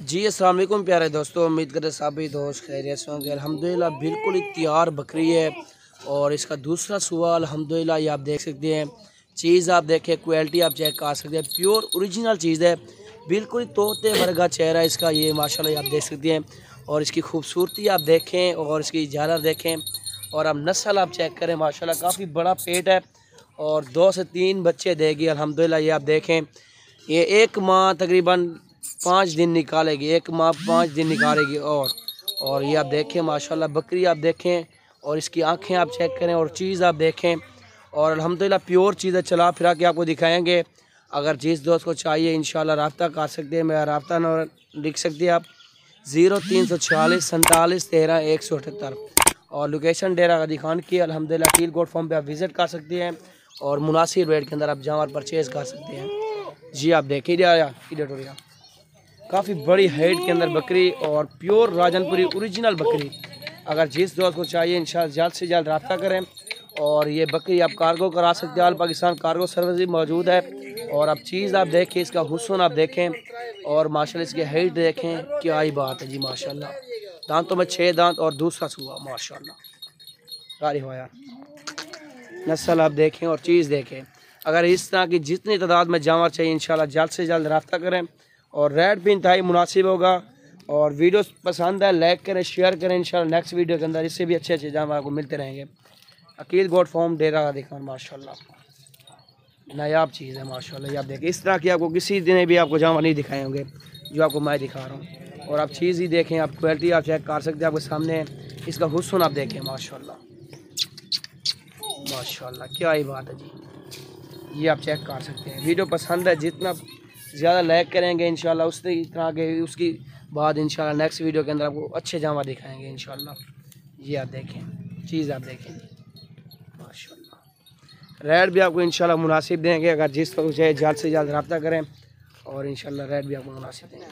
जी अस्सलाम वालेकुम प्यारे दोस्तों, उम्मीद करते सभी दोस्त खैरियत से होंगे। अल्हम्दुलिल्लाह बिल्कुल ही तैयार बकरी है। और इसका दूसरा सुबह अल्हम्दुलिल्लाह ये आप देख सकते हैं। चीज़ आप देखें, क्वालिटी आप चेक कर सकते हैं, प्योर ओरिजिनल चीज़ है। बिल्कुल ही तोते वर्गा चेहरा इसका, ये माशाल्लाह आप देख सकते हैं। और इसकी खूबसूरती आप देखें और इसकी झालर देखें और अब नस्ल आप चेक करें, माशाल्लाह काफ़ी बड़ा पेट है और 2 से 3 बच्चे देगी अल्हम्दुलिल्लाह। ये आप देखें, ये एक माह तकरीबन 5 दिन निकालेगी, एक माह 5 दिन निकालेगी। और ये आप देखें माशाल्लाह बकरी आप देखें और इसकी आंखें आप चेक करें और चीज़ आप देखें। और अल्हम्दुलिल्लाह प्योर चीज़ है, चला फिरा के आपको दिखाएंगे। अगर जिस दोस्त को चाहिए इंशाल्लाह रब्ता कर सकते हैं। मेरा रब्ता नंबर लिख सकते हैं आप 0346 47 13 178। और लोकेशन डेरा गादी खान की अल्हम्दुलिल्लाह कील गोट फॉर्म पे आप विज़िट कर सकते हैं और मुनासिब रेट के अंदर आप जानवर परचेज़ कर सकते हैं। जी आप देखिए इधर काफ़ी बड़ी हाइट के अंदर बकरी और प्योर राजनपुरी ओरिजिनल बकरी। अगर जिस दोस्त को चाहिए इंशाल्लाह जल्द से जल्द रब्ता करें। और ये बकरी आप कार्गो करा सकते हैं, ऑल पाकिस्तान कार्गो सर्विस भी मौजूद है। और आप चीज़ आप देखें, इसका हुस्न आप देखें और माशाल्लाह इसकी हाइट देखें, क्या ही बात है जी माशाल्लाह। दांतों में 6 दांत और दूसरा सुबह माशाल्लाह गारी हो यार। नस्ल आप देखें और चीज़ देखें। अगर इस तरह की जितनी तादाद में जानवर चाहिए इंशाल्लाह जल्द से जल्द रब्ता करें। और रेट भी इंतहाई मुनासिब होगा। और वीडियो पसंद है लाइक करें, शेयर करें। इंशाल्लाह नेक्स्ट वीडियो के अंदर इससे भी अच्छे अच्छे जानवर आपको मिलते रहेंगे। अकील गोट फॉर्म डेरा का दिखान माशाल्लाह नायाब चीज़ है माशाल्लाह। ये आप देखें, इस तरह की आपको किसी दिन भी आपको जानवर नहीं दिखाए होंगे जो आपको मैं दिखा रहा हूँ। और आप चीज़ ही देखें, आप क्वालिटी आप चेक कर सकते हैं, आपके सामने इसका हुस्न आप देखें माशाल्लाह माशाल्लाह, क्या ही बात है जी। ये आप चेक कर सकते हैं। वीडियो पसंद है, जितना ज़्यादा लाइक करेंगे इंशाल्लाह उसी तरह के उसकी बाद इंशाल्लाह नेक्स्ट वीडियो के अंदर आपको अच्छे जानवर दिखाएंगे इंशाल्लाह। ये आप देखें, चीज़ आप देखें माशाल्लाह। रेट भी आपको इंशाल्लाह मुनासिब देंगे। अगर जिस तरह चाहे जल्द से जल्द रब्ता करें और इंशाल्लाह रेट भी आपको मुनासिब देंगे।